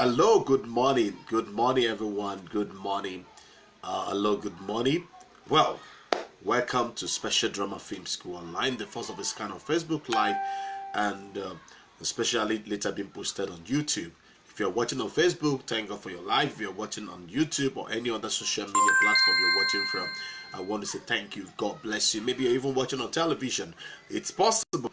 Hello, good morning everyone, good morning. Hello, good morning. Well, welcome to Special Drama Film School Online, the first of its kind of Facebook Live, and especially later being posted on YouTube. If you're watching on Facebook, thank God for your life. If you're watching on YouTube or any other social media platform you're watching from, I want to say thank you. God bless you. Maybe you're even watching on television. It's possible.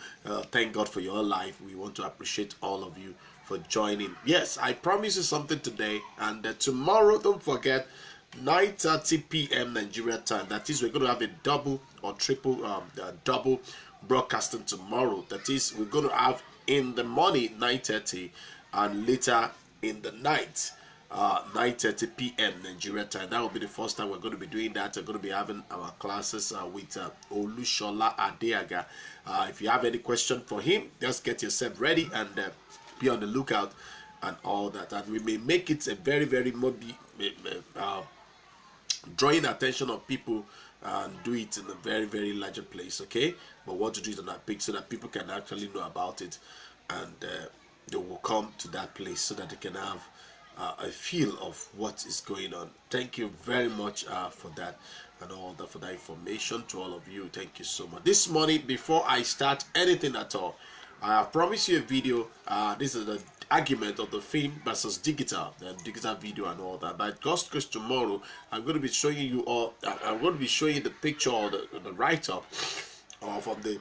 Thank God for your life. We want to appreciate all of you for joining. Yes, I promise you something today, and tomorrow, don't forget, 9:30 p.m. Nigeria time. That is, we're going to have a double or triple double broadcasting tomorrow. That is, we're going to have in the morning 9:30 and later in the night 9:30 p.m. Nigeria time. That will be the first time we're going to be doing that. We're going to be having our classes with Olushola Adeaga. If you have any question for him, just get yourself ready and be on the lookout and all that. And we may make it a very, very drawing attention of people and do it in a very, very larger place, okay? But we want to do it on our page so that people can actually know about it, and they will come to that place so that they can have a feel of what is going on. Thank you very much for that and all that, for that information to all of you. Thank you so much. This morning, before I start anything at all, I have promised you a video. This is the argument of the film versus digital, the digital video and all that. But God's grace, tomorrow I'm going to be showing you all. I'm going to be showing you the picture or the write-up from the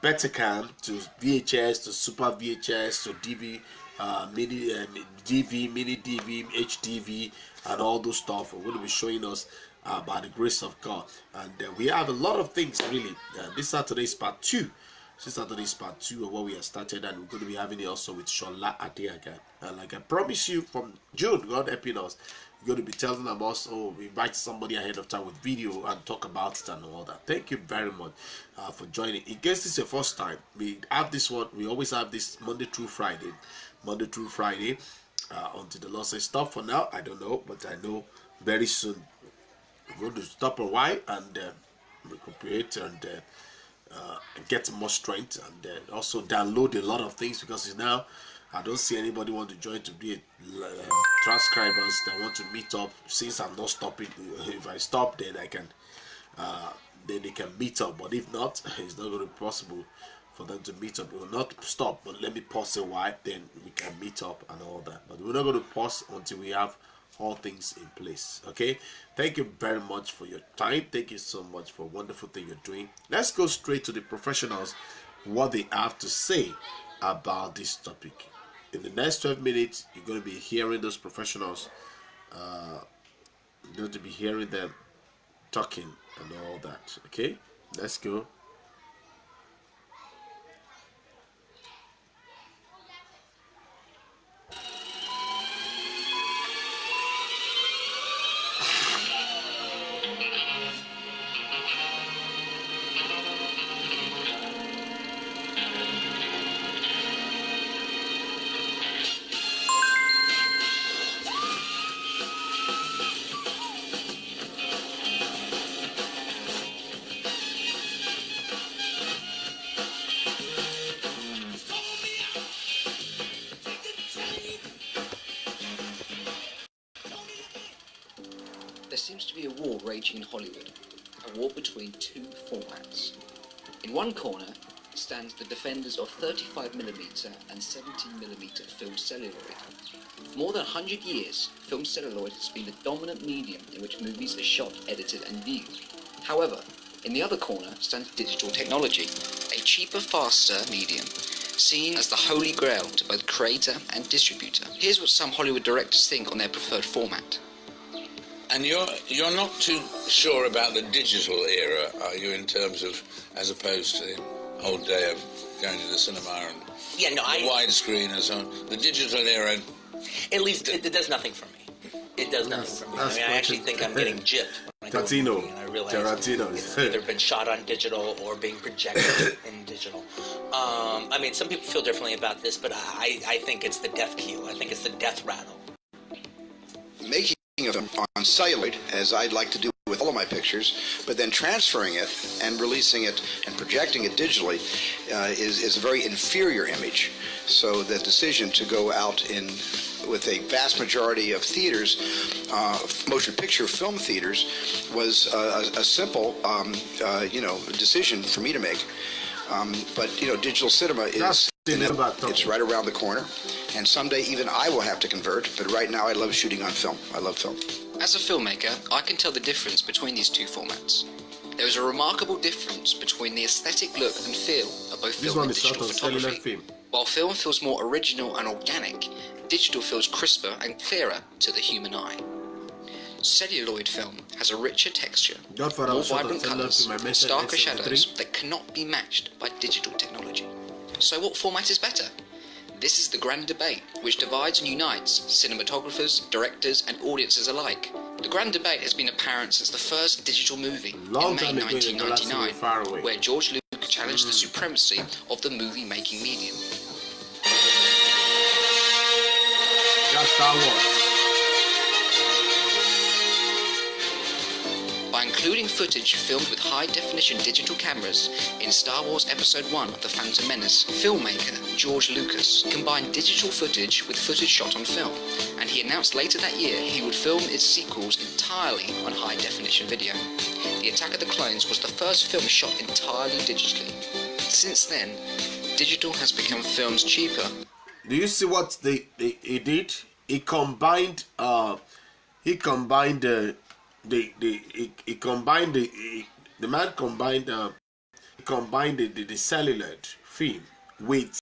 Betacam to VHS to Super VHS to DV, mini DV, mini DV, HDV, and all those stuff. We're going to be showing us by the grace of God, and we have a lot of things really. This Saturday is part 2. This Saturday is part 2 of what we have started, and we're going to be having it also with Shola Adeaga. And like I promise you, from June, God helping us, we're going to be telling them also, we invite somebody ahead of time with video and talk about it and all that. Thank you very much for joining. In case this is your first time, we have this one. We always have this Monday through Friday, until the Lord says stop. For now, I don't know, but I know very soon we're going to stop a while and recuperate and get more strength, and also download a lot of things, because it's now I don't see anybody want to join to be transcribers that want to meet up. Since I'm not stopping, if I stop, then I can then they can meet up. But if not, it's not going to be possible for them to meet up. We will not stop, but let me pause a while, then we can meet up and all that. But we're not going to pause until we have all things in place. Okay, thank you very much for your time. Thank you so much for a wonderful thing you're doing. Let's go straight to the professionals, what they have to say about this topic. In the next 12 minutes, you're going to be hearing those professionals. You're going to be hearing them talking and all that. Okay, let's go. There seems to be a war raging in Hollywood, a war between two formats. In one corner stands the defenders of 35mm and 17mm film celluloid. For more than 100 years, film celluloid has been the dominant medium in which movies are shot, edited and viewed. However, in the other corner stands digital technology, a cheaper, faster medium, seen as the holy grail to both creator and distributor. Here's what some Hollywood directors think on their preferred format. And you're not too sure about the digital era, are you, in terms of, as opposed to the old day of going to the cinema and widescreen and so on? The digital era, at least it does nothing for me. It does nothing for me. I mean, I actually think I'm getting gypped when I go to the movie, and I realize it's either been shot on digital or being projected in digital. I mean, some people feel differently about this, but I think it's the death keel. I think it's the death rattle. Making of them on celluloid, as I'd like to do with all of my pictures, but then transferring it and releasing it and projecting it digitally is a very inferior image. So the decision to go out with a vast majority of theaters, motion picture film theaters, was a simple, decision for me to make. But digital cinema is it's right around the corner, and someday even I will have to convert. But right now, I love shooting on film. I love film. As a filmmaker, I can tell the difference between these two formats. There is a remarkable difference between the aesthetic look and feel of both film and digital photography. While film feels more original and organic, digital feels crisper and clearer to the human eye. Celluloid film has a richer texture, more vibrant colours, starker shadows that cannot be matched by digital technology. So what format is better? This is the grand debate which divides and unites cinematographers, directors and audiences alike. The grand debate has been apparent since the first digital movie in May 1999, where George Lucas challenged the supremacy of the movie-making medium. Star Wars. By including footage filmed with high-definition digital cameras in Star Wars Episode I of The Phantom Menace, filmmaker George Lucas combined digital footage with footage shot on film, and he announced later that year he would film its sequels entirely on high-definition video. The Attack of the Clones was the first film shot entirely digitally. Since then, digital has become films cheaper. Do you see what he did? He combined the celluloid film with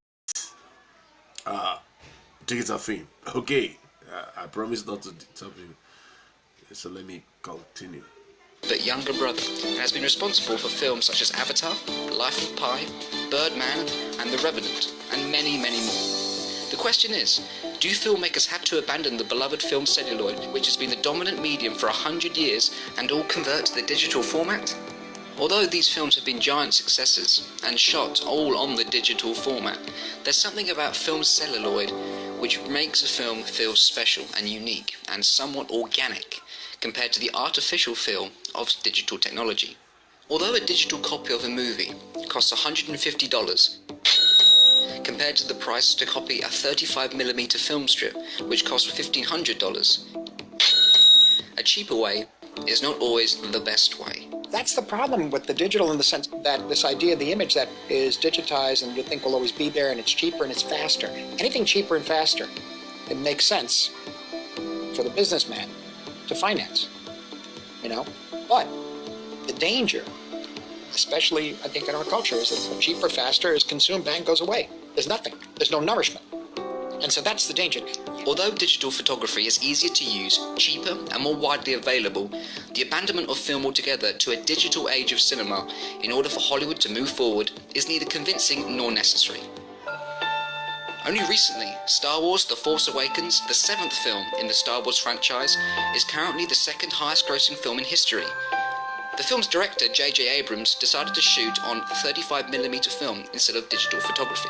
digital film. Okay, I promise not to disturb you, so let me continue. But younger brother has been responsible for films such as Avatar, Life of Pi, Birdman and The Revenant, and many, many more. The question is, do filmmakers have to abandon the beloved film celluloid, which has been the dominant medium for 100 years, and all convert to the digital format? Although these films have been giant successes, and shot all on the digital format, there's something about film celluloid which makes a film feel special and unique, and somewhat organic, compared to the artificial feel of digital technology. Although a digital copy of a movie costs $150, compared to the price to copy a 35mm film strip, which costs $1,500, a cheaper way is not always the best way. That's the problem with the digital, in the sense that this idea of the image that is digitized and you think will always be there, and it's cheaper and it's faster. Anything cheaper and faster, it makes sense for the businessman to finance, But the danger, especially I think in our culture, is that cheaper, faster is consumed, bang, goes away. There's nothing. There's no nourishment. And so that's the danger. Although digital photography is easier to use, cheaper and more widely available, the abandonment of film altogether to a digital age of cinema in order for Hollywood to move forward is neither convincing nor necessary. Only recently, Star Wars The Force Awakens, the 7th film in the Star Wars franchise, is currently the second highest grossing film in history. The film's director, J.J. Abrams, decided to shoot on 35mm film instead of digital photography.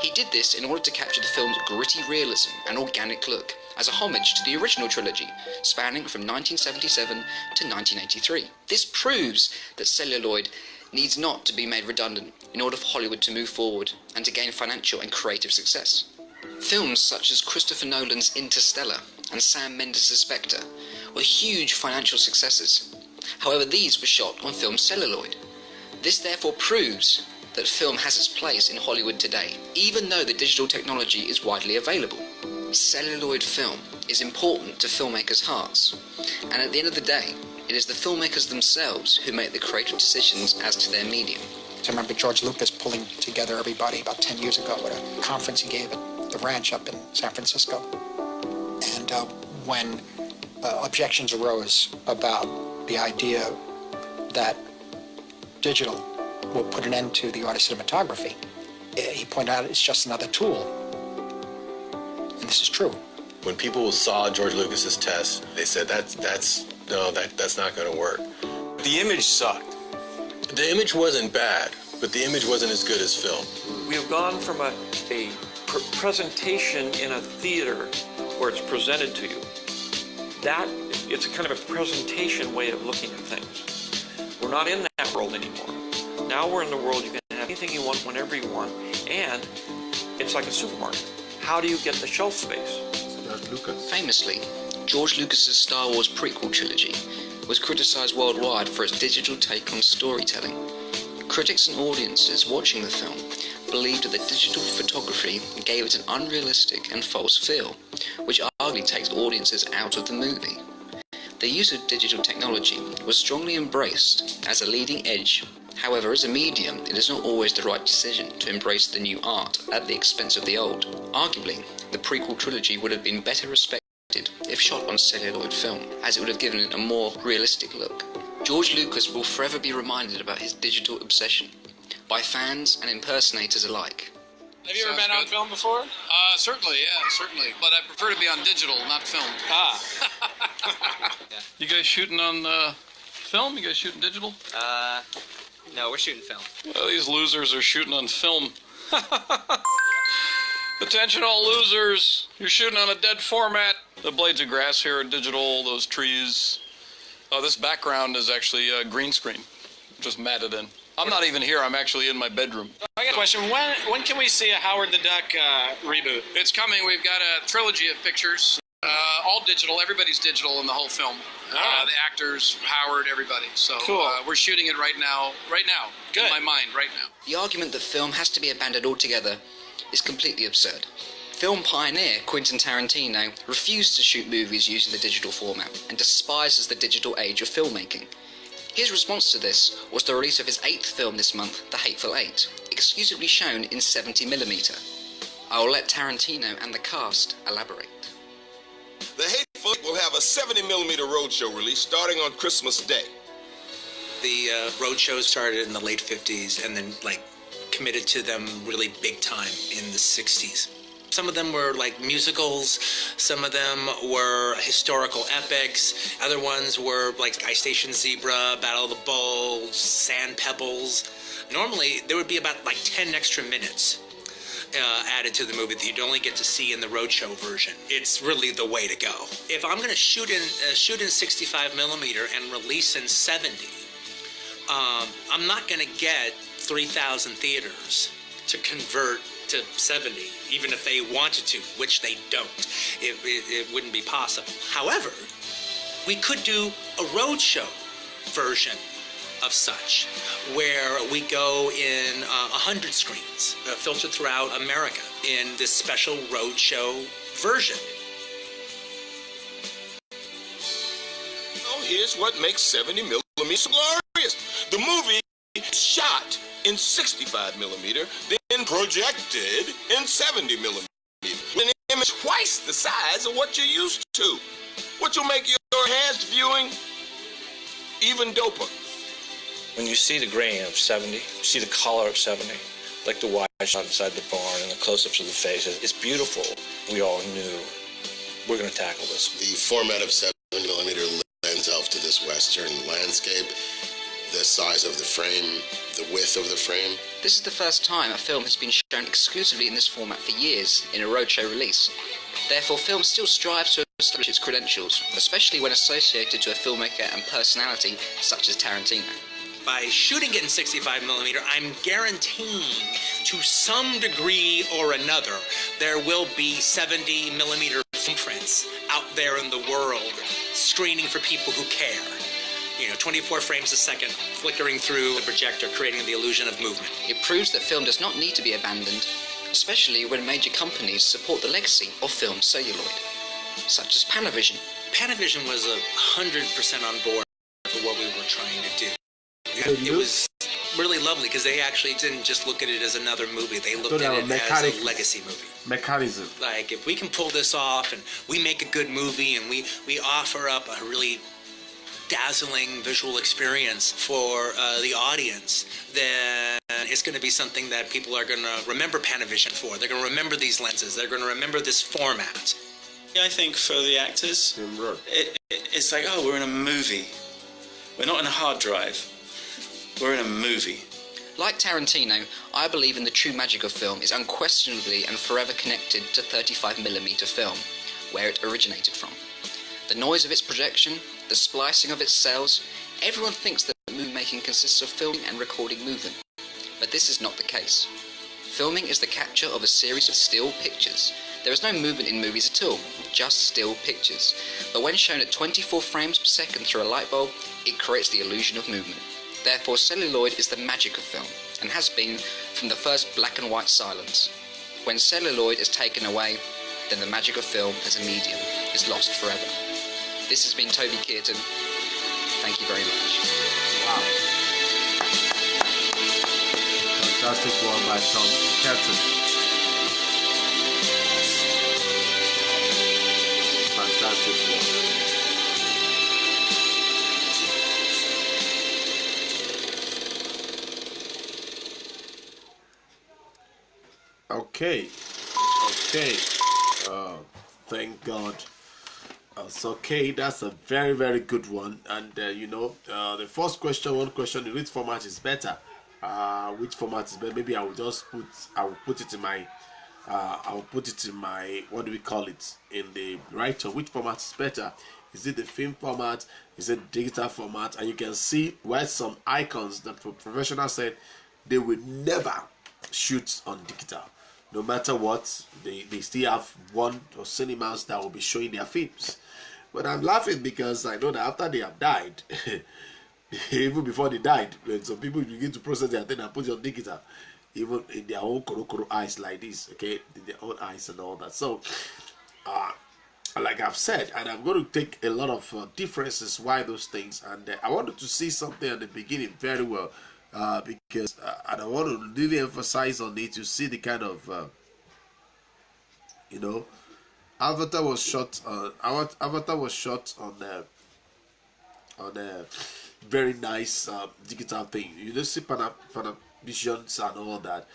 He did this in order to capture the film's gritty realism and organic look, as a homage to the original trilogy, spanning from 1977 to 1983. This proves that celluloid needs not to be made redundant in order for Hollywood to move forward and to gain financial and creative success. Films such as Christopher Nolan's Interstellar and Sam Mendes' Spectre were huge financial successes. However, these were shot on film celluloid. This therefore proves that film has its place in Hollywood today, even though the digital technology is widely available. Celluloid film is important to filmmakers' hearts, and at the end of the day, it is the filmmakers themselves who make the creative decisions as to their medium. I remember George Lucas pulling together everybody about 10 years ago at a conference he gave at the ranch up in San Francisco. And when objections arose about the idea that digital will put an end to the art of cinematography, he pointed out it's just another tool. And this is true. When people saw George Lucas's test, they said that's not going to work. The image sucked. The image wasn't bad, but the image wasn't as good as film. We have gone from a presentation in a theater where it's presented to you. That It's a kind of a presentation way of looking at things. We're not in that world anymore. Now we're in the world you can have anything you want whenever you want, and it's like a supermarket. How do you get the shelf space? Famously, George Lucas's Star Wars prequel trilogy was criticized worldwide for its digital take on storytelling. Critics and audiences watching the film believed that the digital photography gave it an unrealistic and false feel, which arguably takes audiences out of the movie. The use of digital technology was strongly embraced as a leading edge. However, as a medium, it is not always the right decision to embrace the new art at the expense of the old. Arguably, the prequel trilogy would have been better respected if shot on celluloid film, as it would have given it a more realistic look. George Lucas will forever be reminded about his digital obsession, by fans and impersonators alike. Have you ever been on film before? Certainly, yeah, certainly. But I prefer to be on digital, not film. Ah. You guys shooting on film? You guys shooting digital? No, we're shooting film. Well, these losers are shooting on film. Attention all losers, you're shooting on a dead format. The blades of grass here are digital, those trees. Oh, this background is actually green screen, just matted in. I'm not even here, I'm actually in my bedroom. I got a question. When can we see a Howard the Duck reboot? It's coming, we've got a trilogy of pictures, all digital, everybody's digital in the whole film. The actors, Howard, everybody. So cool. We're shooting it right now, Good. in my mind, right now. The argument that film has to be abandoned altogether is completely absurd. Film pioneer Quentin Tarantino refused to shoot movies using the digital format and despises the digital age of filmmaking. His response to this was the release of his 8th film this month, The Hateful Eight, exclusively shown in 70mm. I will let Tarantino and the cast elaborate. The Hateful Eight will have a 70mm roadshow release starting on Christmas Day. The roadshow started in the late 50s and then committed to them really big time in the 60s. Some of them were like musicals, some of them were historical epics, other ones were like Ice Station Zebra, Battle of the Bulls, Sand Pebbles. Normally there would be about 10 extra minutes added to the movie that you'd only get to see in the roadshow version. It's really the way to go. If I'm going to shoot in 65mm and release in 70, I'm not going to get 3,000 theaters to convert to 70, even if they wanted to, which they don't. It wouldn't be possible. However, we could do a roadshow version of such, where we go in 100 screens, filtered throughout America, in this special roadshow version. Well, here's what makes 70mm so glorious. The movie is shot in 65mm, then projected in 70mm. An image twice the size of what you're used to, which will make your enhanced viewing even doper. When you see the grain of 70, you see the color of 70, like the wide shot inside the barn and the close-ups of the faces. It's beautiful. We all knew we're going to tackle this. The format of 70mm lends itself to this Western landscape. The size of the frame, the width of the frame. This is the first time a film has been shown exclusively in this format for years in a roadshow release. Therefore, film still strives to establish its credentials, especially when associated to a filmmaker and personality such as Tarantino. By shooting it in 65mm, I'm guaranteeing to some degree or another there will be 70mm film prints out there in the world screening for people who care. 24 frames a second, flickering through the projector, creating the illusion of movement. It proves that film does not need to be abandoned, especially when major companies support the legacy of film celluloid, such as Panavision. Panavision was 100% on board for what we were trying to do. It was really lovely because they actually didn't just look at it as another movie. They looked at it as a legacy movie. Mechanism. Like, if we can pull this off and we make a good movie and we offer up a really dazzling visual experience for the audience, then it's going to be something that people are going to remember Panavision for. They're going to remember these lenses. They're going to remember this format. I think for the actors, it's like, oh, we're in a movie. We're not in a hard drive. We're in a movie. Like Tarantino, I believe in the true magic of film is unquestionably and forever connected to 35mm film, where it originated from. The noise of its projection, the splicing of its cells, everyone thinks that movie making consists of filming and recording movement. But this is not the case. Filming is the capture of a series of still pictures. There is no movement in movies at all, just still pictures. But when shown at 24 frames per second through a light bulb, it creates the illusion of movement. Therefore, celluloid is the magic of film, and has been from the first black and white silence. When celluloid is taken away, then the magic of film as a medium is lost forever. This has been Toby Kearton. Thank you very much. Wow. Fantastic one by Tom Kearton. Fantastic one. Okay. Thank God. So okay, that's a very, very good one. And the first question, one question, which format is better? Which format is better? Maybe I will put it in my what do we call it, in the writer. Which format is better? Is it the film format? Is it digital format? And you can see where some icons that professionals said they will never shoot on digital. No matter what, they still have one or cinemas that will be showing their films. But I'm laughing because I know that after they have died, even before they died, when some people begin to process their thing and put it on digital, even in their own koro eyes like this, okay, in their own eyes and all that. So, like I've said, and I'm going to take a lot of differences why those things, and I wanted to see something at the beginning very well. Because and I want to really emphasize on it to see the kind of Avatar was shot on a very nice digital thing. You just see Panavisions and all that.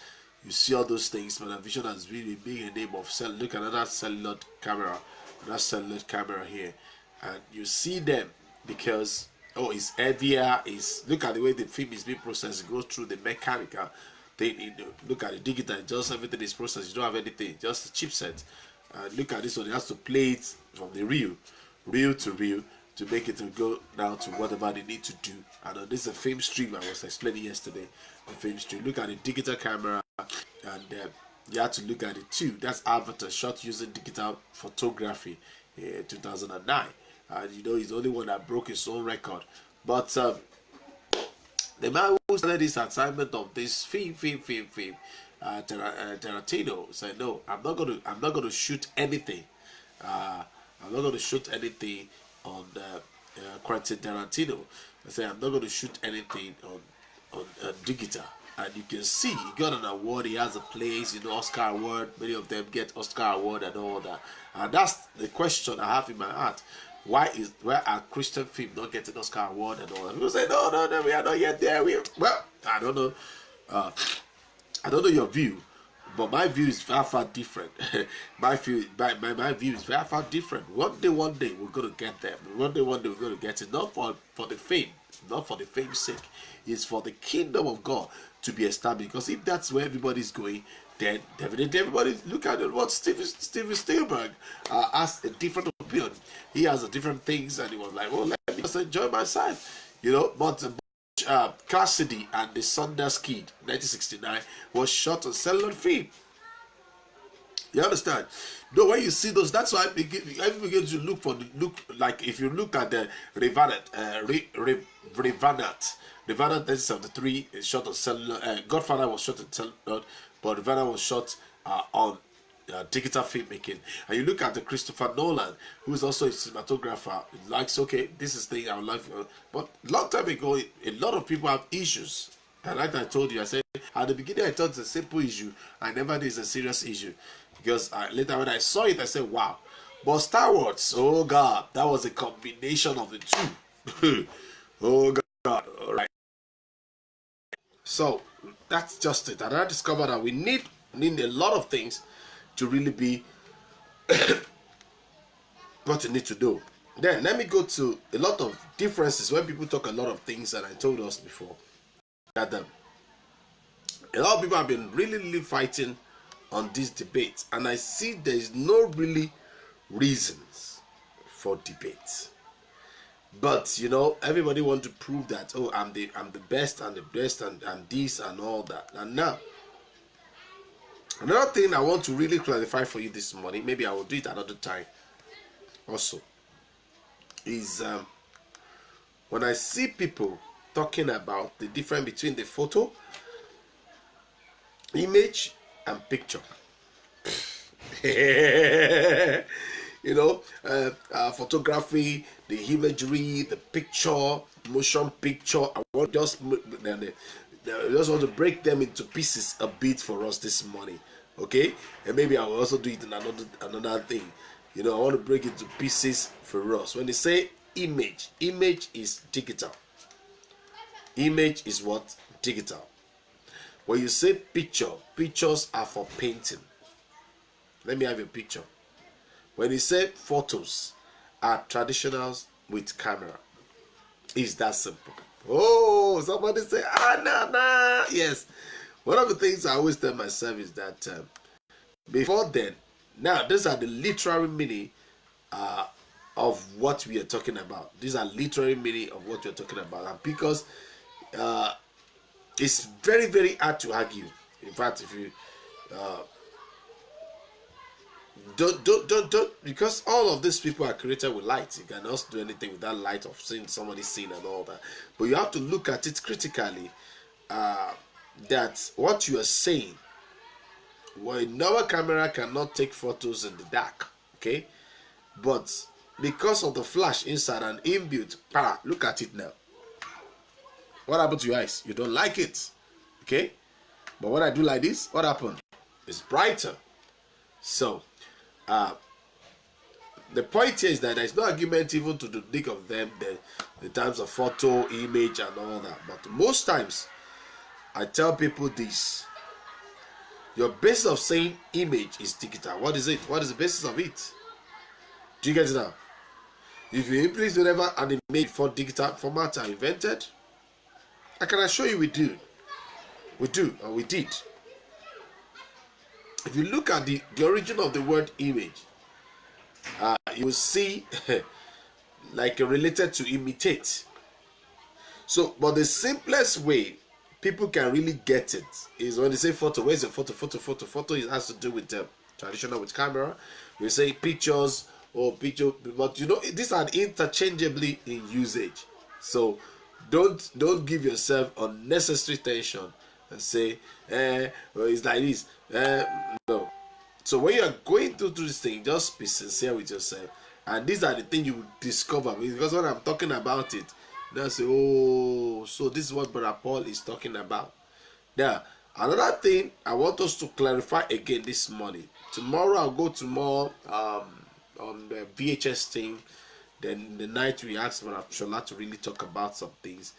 You see all those things. Panavision has really big a name of cell. Look at another cellular camera, here, and you see them because. Oh, it's heavier. Look at the way the film is being processed. It goes through the mechanical thing. Look at the digital. Just everything is processed. You don't have anything. Just a chipset. Look at this one. It has to play it from the reel to reel to make it to go down to whatever they need to do. And this is a film stream I was explaining yesterday. The film stream. Look at the digital camera, and you have to look at it too. That's Avatar shot using digital photography in 2009. And he's the only one that broke his own record. But the man who started this assignment of this film, Tarantino, said, "No, I'm not gonna shoot anything. I'm not gonna shoot anything on Quentin Tarantino. I say I'm not gonna shoot anything on digital." And you can see he got an award. He has a place, Oscar award. Many of them get Oscar award and all that. And that's the question I have in my heart. Why are Christian film not getting Oscar award and all that? People say no, we are not yet there. Well, I don't know. I don't know your view, but my view is far different. my view is far different. One day we're gonna get there. One day we're gonna get it. Not for the fame, not for the fame's sake. It's for the kingdom of God to be established. Because if that's where everybody's going, then definitely everybody look at what Steven Spielberg has a different opinion. He has a different things, and he was like, "Well, let me just enjoy myself," But Cassidy and the Sundance Kid, 1969, was shot on cellular film. You understand? No, when you see those, that's why I begin to look like if you look at the Revenant 1973 is shot on cellular. Godfather was shot on cellular, but Revenant was shot on digital filmmaking. And you look at the Christopher Nolan, who is also a cinematographer, likes, okay, this is the thing I would like, but long time ago, a lot of people have issues. And like I told you, I said at the beginning I thought it's a simple issue. I never knew it's a serious issue, because later when I saw it, I said, wow. But Star Wars, oh God, that was a combination of the two. Oh God, all right. So that's just it. And I discovered that we need a lot of things to really be what you need to do. Then let me go to a lot of differences when people talk a lot of things that I told us before. That a lot of people have been really fighting on this debate, and I see there is no really reasons for debate. But you know, everybody want to prove that, oh, I'm the best and the best and this and all that. And now, another thing I want to really clarify for you this morning, maybe I will do it another time also, is when I see people talking about the difference between the photo, image, and picture. You know, photography, the imagery, the picture, motion picture. I want just want to break them into pieces a bit for us this morning, okay? And maybe I will also do it in another thing. You know, I want to break it into pieces for us. When they say image, image is digital. Image is what? Digital. When you say picture, pictures are for painting. Let me have a picture. When you say photos are traditionals with camera, it's that simple. Oh, somebody say, nah. Yes. One of the things I always tell myself is that before then, now these are the literary meaning of what we are talking about. These are literary meaning of what we are talking about. And because it's very, very hard to argue. In fact, if you don't, because all of these people are created with light. You cannot do anything without light of seeing somebody seen and all that. But you have to look at it critically. That what you are saying, well, a normal camera cannot take photos in the dark, okay? But because of the flash inside and inbuilt, look at it now. What happened to your eyes? You don't like it, okay? But when I do like this, what happened? It's brighter. So the point here is that there's no argument even to the dig of them, the terms of photo, image, and all that. But most times, I tell people this: your basis of saying image is digital. What is it? What is the basis of it? Do you get it now? If you increase whenever an image for digital formats are invented, I can assure you we do, and we did. If you look at the origin of the word image, you will see like related to imitate. So, but the simplest way people can really get it is when they say photo. Where's the photo? Photo it has to do with traditional with camera. We say pictures or picture, but you know these are interchangeably in usage. So don't give yourself unnecessary tension and say, well, it's like this. No. So when you are going through this thing, just be sincere with yourself. And these are the things you will discover. Because when I'm talking about it, they'll say, oh, so this is what Brother Paul is talking about. Now, another thing I want us to clarify again this morning. Tomorrow I'll go to more on the VHS thing. Then in the night we ask Brother Shola to really talk about some things.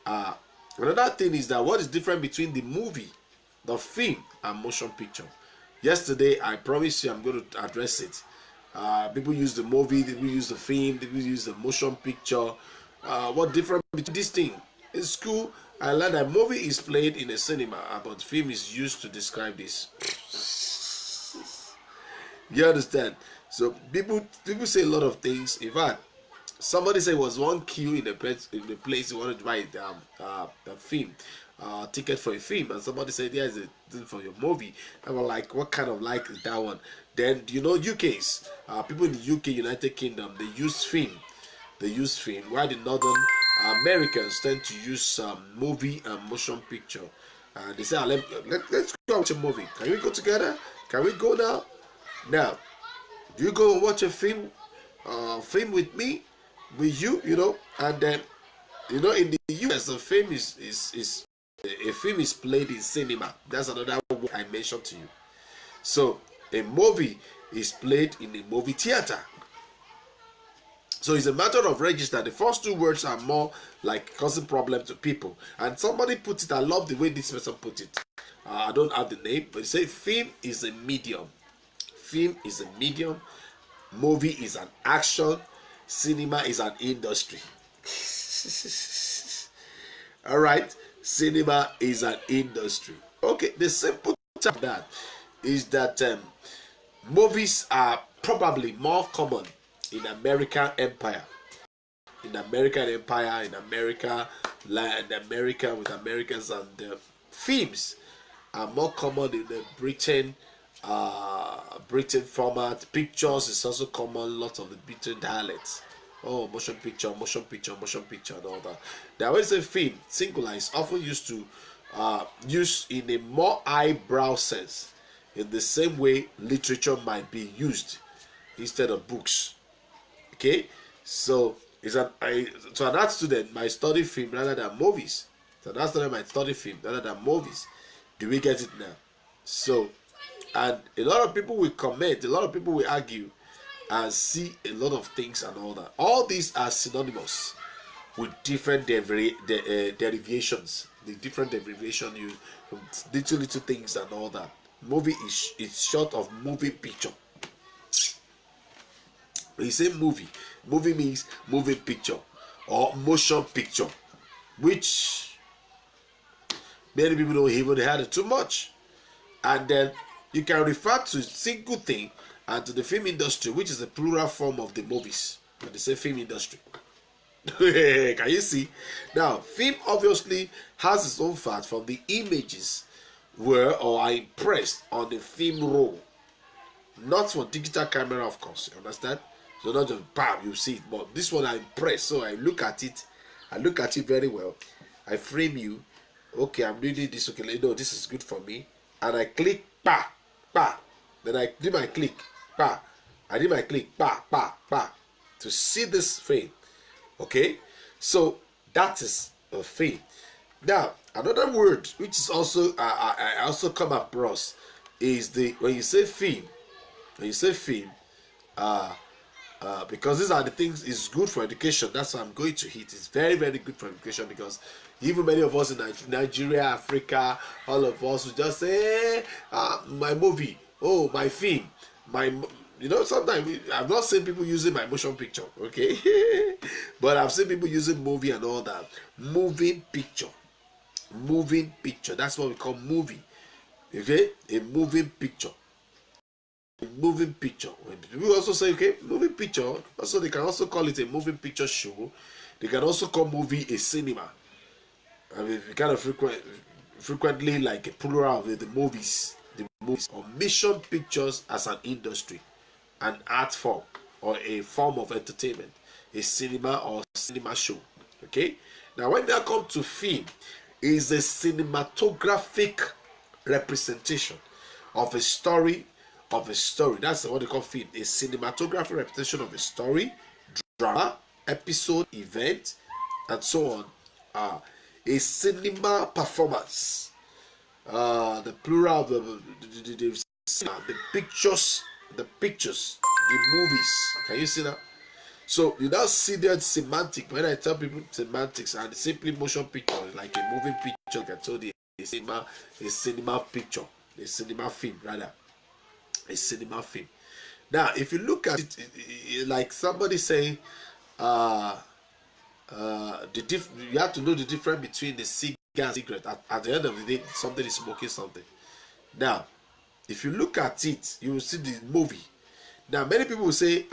Another thing is that what is different between the movie, the film, and motion picture. Yesterday, I promise you I'm going to address it. People use the movie, people use the film, people use the motion picture. What difference between this thing? In school, I learned that movie is played in a cinema, but film is used to describe this. You understand? So people say a lot of things. In fact, somebody said it was one queue in the place you wanted to buy the film. Ticket for a film, and somebody said there's a thing for your movie. I was like, what kind of like is that one? Then you know UK's people in the UK, United Kingdom, they use film. While the Northern Americans tend to use movie and motion picture. They say, let's go watch a movie. Can we go together? Can we go now? Now, do you go and watch a film with me, with you? You know, and then you know in the US, the film is a film is played in cinema. That's another word I mentioned to you. So a movie is played in a movie theater. So it's a matter of register. The first two words are more like causing problem to people. And somebody put it, I love the way this person put it. I don't have the name, but it says film is a medium. Film is a medium. Movie is an action. Cinema is an industry. All right. Cinema is an industry. Okay, the simple thing of that is that movies are probably more common in American Empire. In American Empire, in America, land America with Americans, and films are more common in the Britain format. Pictures is also common, lots of the Britain dialects. Oh, motion picture, and all that. Now, when you say film, singular is often used to used in a more eyebrow sense, in the same way literature might be used instead of books. Okay, so to an art student might study film rather than movies. So an art student might study film rather than movies. Do we get it now? So, and a lot of people will comment, a lot of people will argue and see a lot of things and all that. All these are synonymous with different derivations. The different derivation, you little things and all that. Movie is short of moving picture. When you say movie means moving picture or motion picture, which many people don't even hear it too much. And then you can refer to a single thing and to the film industry, which is a plural form of the movies. But they say film industry. Can you see? Now, film obviously has its own fact from the images were or are impressed on the film roll. Not for digital camera, of course. You understand? So not just bam, you see it, but this one I impressed. So I look at it very well. I frame you. Okay, I'm reading this. Okay, no, this is good for me. And I click, pa, pa. Then I do my click, pa. I did my click, pa, pa, pa, to see this frame. Okay, so that is a film. Now, another word which is also I also come across is when you say film. When you say film, because these are the things is good for education. That's what I'm going to hit. It's very, very good for education, because even many of us in Nigeria, Africa, all of us will just say, my movie, oh, my film, sometimes I've not seen people using my motion picture, okay? But I've seen people using movie and all that. Moving picture. That's what we call movie. Okay? A moving picture. Moving picture. We also say, okay, moving picture. Also, they can also call it a moving picture show. They can also call movie a cinema. I mean, we kind of frequently like a plural of the movies or motion pictures as an industry, an art form or a form of entertainment, a cinema or cinema show. Okay. Now, when they come to film, is a cinematographic representation of a story. That's what they call film. A cinematographic representation of a story, drama, episode, event, and so on. A cinema performance. The plural of the pictures, the movies. Can you see that? So you now see that semantic. When I tell people semantics and simply motion picture, like a moving picture, like I told you, a cinema picture, a cinema film rather. A cinema film. Now, if you look at it, like somebody saying, you have to know the difference between the cigar and cigarette. At the end of the day, something is smoking something. Now, if you look at it, you will see the movie. Now, many people will say,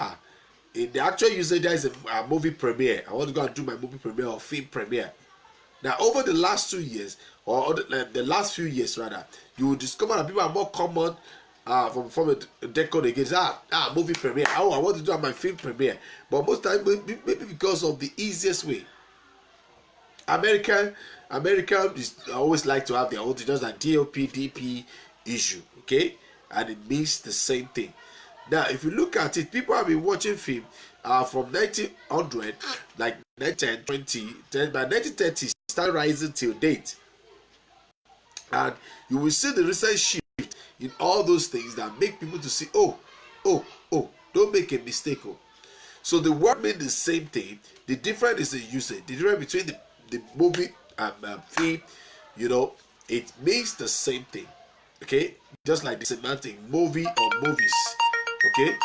in the actual usage, there is a movie premiere. I want to go and do my movie premiere or film premiere. Now, over the last 2 years, or the last few years rather, you will discover that people are more common from a decade ago. Movie premiere. Oh, I want to do my film premiere. But most times, maybe because of the easiest way. America is always like to have their own, just like DOP, DP issue, okay? And it means the same thing. Now, if you look at it, people have been watching film from 1900, like 1910, 20, by 1930, start rising till date. And you will see the recent shift in all those things that make people to see, oh, don't make a mistake. So the word means the same thing. The difference is the usage. The difference between the movie and film, it means the same thing. Okay, just like the semantic movie or movies. Okay,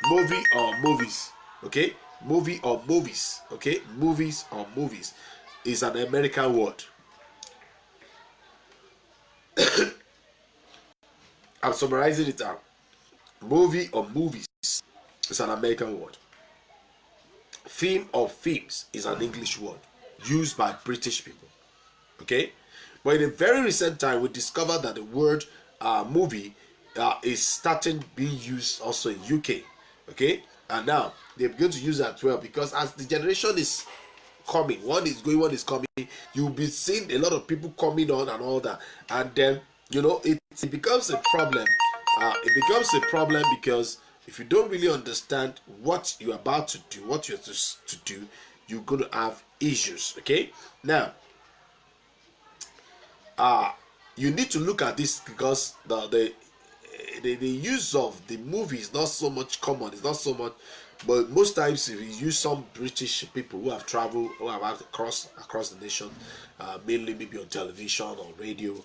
movie or movies. Okay, movie or movies. Okay, movies or movies is an American word. I'm summarizing it out. Movie or movies is an American word. film or films is an English word used by British people. Okay, but in a very recent time, we discovered that the word movie is starting being used also in UK. Okay, and now they're going to use that as well, because as the generation is coming, one is going, one is coming, you'll be seeing a lot of people coming on and all that, and then it becomes a problem. It becomes a problem because if you don't really understand what you're about to do, what you're to do, you're going to have issues. Okay, now you need to look at this, because the use of the movie is not so much common. It's not so much, but most times if you use some British people who have traveled, who have across the nation, mainly maybe on television or radio,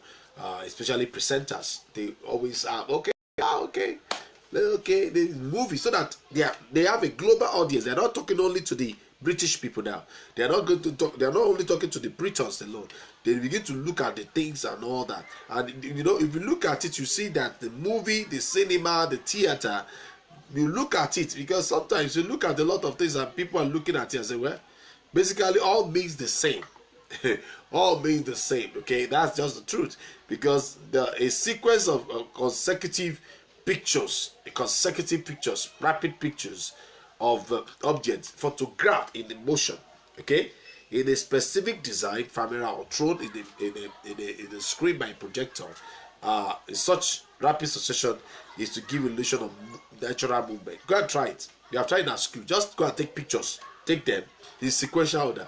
especially presenters, they always have okay, the movie, so that they have a global audience. They're not talking only to the British people now. They are not going to talk. They are not only talking to the Britons alone. They begin to look at the things and all that. And if you look at it, you see that the movie, the cinema, the theater, you look at it, because sometimes you look at a lot of things and people are looking at it and say, well, basically all means the same. All means the same. Okay, that's just the truth, because a sequence of consecutive pictures, rapid pictures of objects photographed in motion, okay, in a specific design, camera, or thrown in a screen by a projector, in such rapid succession, is to give illusion of natural movement. Go and try it. You have tried it at school. Just go and take pictures. Take them in sequential order.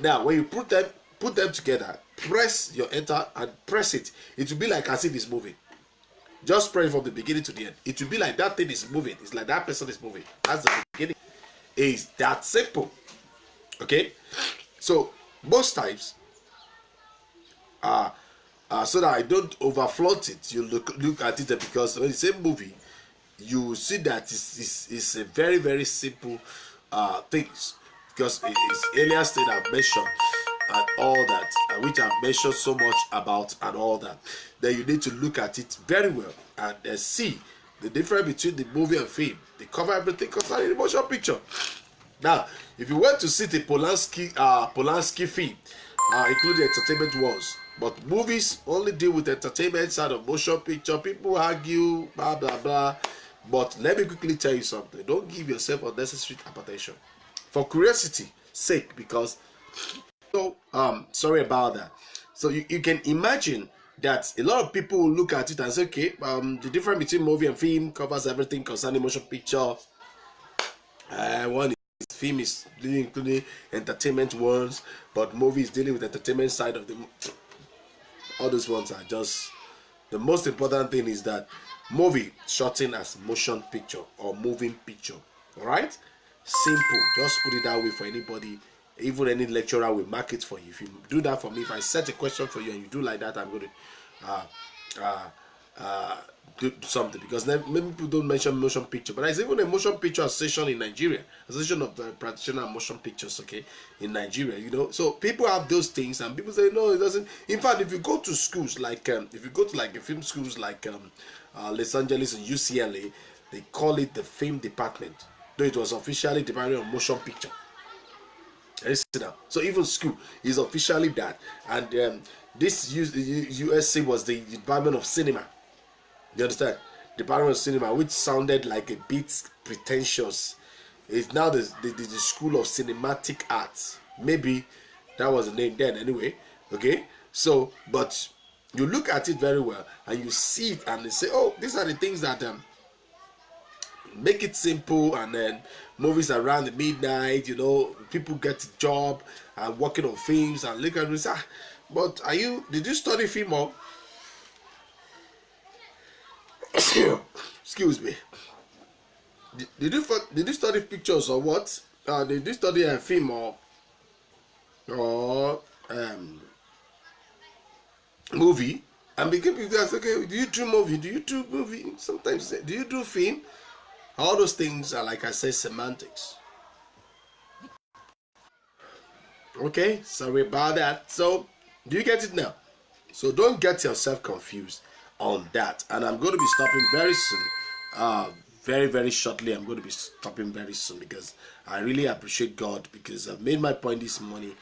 Now, when you put them together, press your enter and press it. It will be like as if it's moving. Just pray from the beginning to the end. It will be like that thing is moving. It's like that person is moving. That's the beginning. It's that simple. Okay? So, most times, so that I don't overflaunt it, you look at it, because when you say movie, you see that it's a very, very simple things, because it's alias thing I've mentioned and all that, which I've mentioned so much about and all that. Then you need to look at it very well and see the difference between the movie and film. They cover everything concerning the motion picture. Now, if you went to see the Polanski film, including entertainment wars, but movies only deal with entertainment side of motion picture. People argue, blah blah blah. But let me quickly tell you something. Don't give yourself unnecessary hypertension, for curiosity sake, because sorry about that. So you can imagine that a lot of people will look at it and say, okay, the difference between movie and film covers everything concerning motion picture. One is film is including entertainment ones, but movie is dealing with entertainment side of the. All those ones are just. The most important thing is that movie shortened as motion picture or moving picture. All right, simple. Just put it that way for anybody. Even any lecturer will mark it for you. If you do that for me, if I set a question for you and you do like that, I'm going to do something, because many people don't mention motion picture, but there's even a motion picture association in Nigeria, association of practitioner and motion pictures, okay, in Nigeria, so people have those things, and people say no, it doesn't. In fact, if you go to schools like if you go to like the film schools like Los Angeles and UCLA, they call it the film department, though it was officially Department of Motion Picture. So even school is officially that, and this USC was the Department of Cinema. You understand? Department of Cinema, which sounded like a bit pretentious. It's now the School of Cinematic Arts. Maybe that was the name then anyway. Okay? So, but you look at it very well and you see it and they say, oh, these are the things that make it simple, and then movies around the midnight, people get a job and working on films and look at it, but did you study film or excuse me, did you study pictures or what? Did you study a film or movie? And people ask, okay, do you do movie? Sometimes do you do film? All those things are, like I said, semantics. Okay, sorry about that. So, do you get it now? So don't get yourself confused on that. And I'm going to be stopping very soon. very shortly I'm going to be stopping very soon, because I really appreciate God, because I've made my point this morning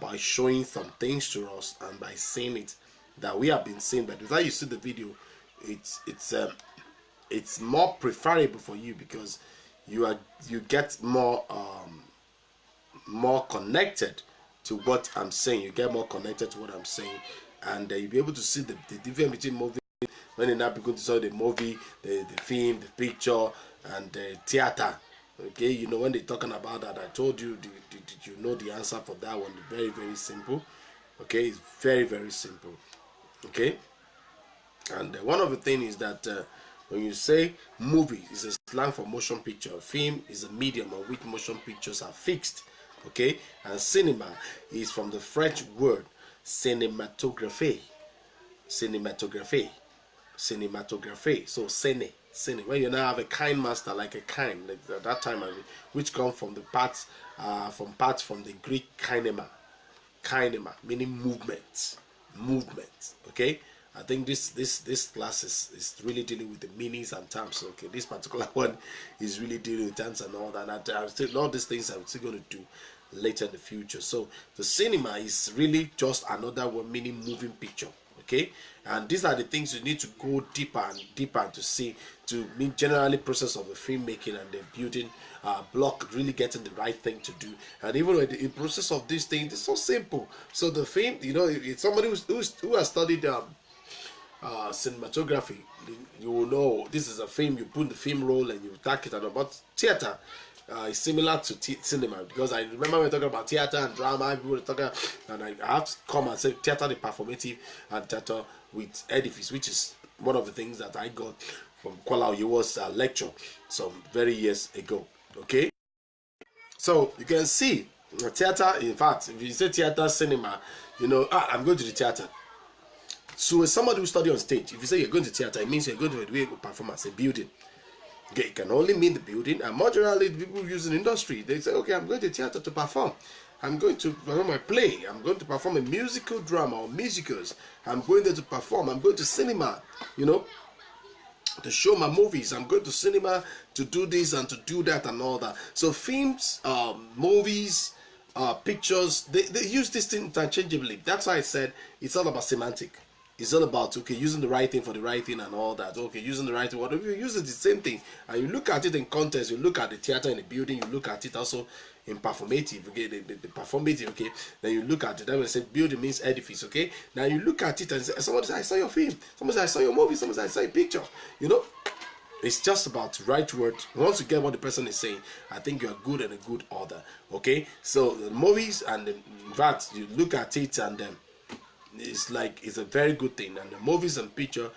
by showing some things to us and by saying it that we have been saying. But without you see the video, it's more preferable for you, because you get more connected to what I'm saying. You get more connected to what I'm saying, and you'll be able to see the difference between movie, when you're not going to see the movie, the film, the picture, and the theater. Okay, you know, when they're talking about that, I told you, did you know the answer for that one? Very simple. Okay, it's very simple. Okay, and one of the things is that when you say movie, is a slang for motion picture. Film is a medium on which motion pictures are fixed. Okay, and cinema is from the French word cinématographie. So cine. When you now have a kind master, like a kind, like at that time, which come from the parts from the Greek kinema, meaning movement. Okay, I think this class is really dealing with the meanings and terms. Okay, this particular one is really dealing with terms and all that. And I'm still, all these things I'm still going to do later in the future. So the cinema is really just another one, meaning moving picture. Okay, and these are the things you need to go deeper and deeper to see, to mean generally process of the filmmaking and the building block, really getting the right thing to do. And even with the process of these things, it's so simple. So the film, you know, if somebody who has studied cinematography, you will know this is a film. You put the film roll and you tack it. And but theater is similar to cinema, because I remember we were talking about theater and drama. People were talking, and I have to come and say theater the performative and theater with edifice, which is one of the things that I got from Kuala Oyewo's lecture some very years ago. Okay, so you can see theater. In fact, if you say theater, cinema, you know, I'm going to the theater. So as somebody who study on stage, if you say you're going to theater, it means you're going to do a performance, a building. Okay, it can only mean the building. And more generally, people use in industry, they say, okay, I'm going to theater to perform. I'm going to perform a play. I'm going to perform a musical drama or musicals. I'm going there to perform. I'm going to cinema, you know, to show my movies. I'm going to cinema to do this and to do that and all that. So films, movies, pictures, they use this thing interchangeably. That's why I said it's all about semantic. It's all about, okay, using the right thing for the right thing and all that. Okay, using the right thing, whatever you use, it the same thing. And you look at it in context. You look at the theater in the building. You look at it also in performative. Okay, the performative. Okay, then you look at it. Then we say building means edifice. Okay, now you look at it and say, somebody says, I saw your film. Somebody says, I saw your movie. Somebody says, I saw your picture. You know, it's just about the right word. Once you get what the person is saying, I think you're good in a good order. Okay, so the movies and in fact, you look at it and it's like it's a very good thing. And the movies and picture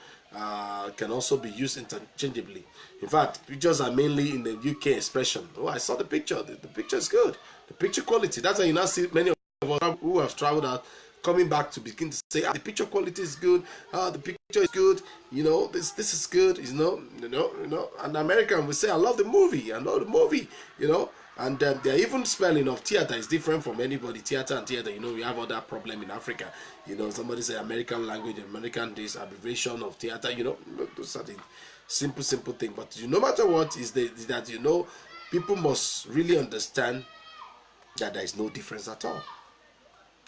can also be used interchangeably. In fact, pictures are mainly in the UK expression. Oh, I saw the picture. The picture is good. The picture quality. That's why you now see many of us who have traveled out coming back to begin to say, the picture quality is good. The picture is good. You know, this is good. You know. And American will say, I love the movie. I love the movie. You know. And the even spelling of theater is different from anybody. Theater and theater, you know, we have other problem in Africa. You know, somebody say American language, American this abbreviation of theater. You know, those are the simple thing. But no matter what is that, you know, people must really understand that there is no difference at all.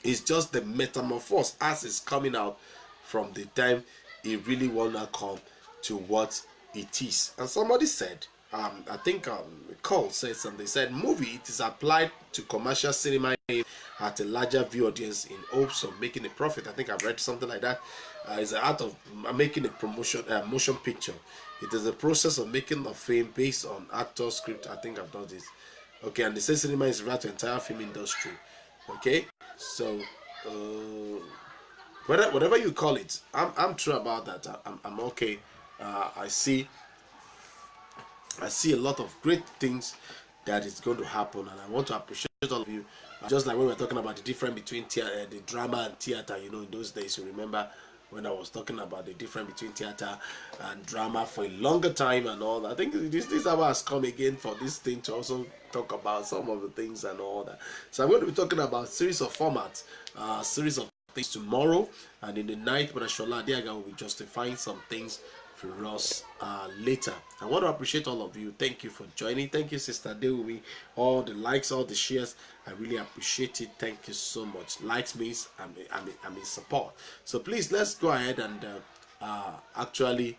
It's just the metamorphose as it's coming out from the time it really wanna come to what it is. And somebody said, I think Cole said something. They said movie, it is applied to commercial cinema at a larger view audience in hopes of making a profit. I think I've read something like that. It's an art of making a motion picture. It is a process of making a film based on actor script. I think I've done this. Okay, and they say cinema is right to entire film industry. Okay, so whatever you call it, I'm true about that. I'm okay. I see a lot of great things that is going to happen, and I want to appreciate all of you. Just like when we were talking about the difference between the drama and theater, you know, in those days, you remember when I was talking about the difference between theater and drama for a longer time and all that. I think this hour has come again for this thing to also talk about some of the things and all that. So I'm going to be talking about series of formats, series of things tomorrow, and in the night, when Shola Diaga will be justifying some things for us later. I want to appreciate all of you. Thank you for joining. Thank you, Sister Dewi. All the likes, all the shares, I really appreciate it. Thank you so much. Likes means I'm in support. So please, let's go ahead and actually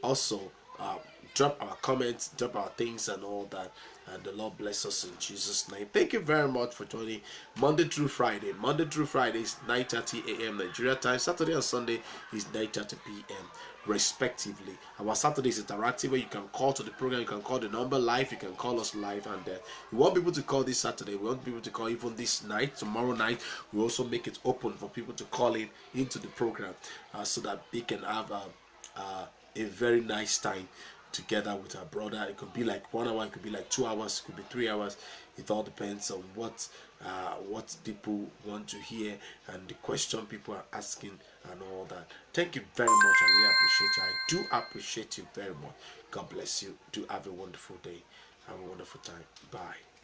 also drop our comments, drop our things and all that, and the Lord bless us in Jesus' name. Thank you very much for joining. Monday through Friday is 9:30 a.m. Nigeria time. Saturday and Sunday is 9:30 p.m. respectively. Our Saturday is interactive, where you can call to the program, you can call the number live, you can call us live, and we want people to call this Saturday, we want people to call even this night, tomorrow night. We also make it open for people to call in into the program, so that they can have a very nice time together with our brother. It could be like 1 hour, it could be like 2 hours, it could be 3 hours. It all depends on what people want to hear and the question people are asking and all that. Thank you very much. I really appreciate you. I do appreciate you very much. God bless you. Do have a wonderful day. Have a wonderful time. Bye.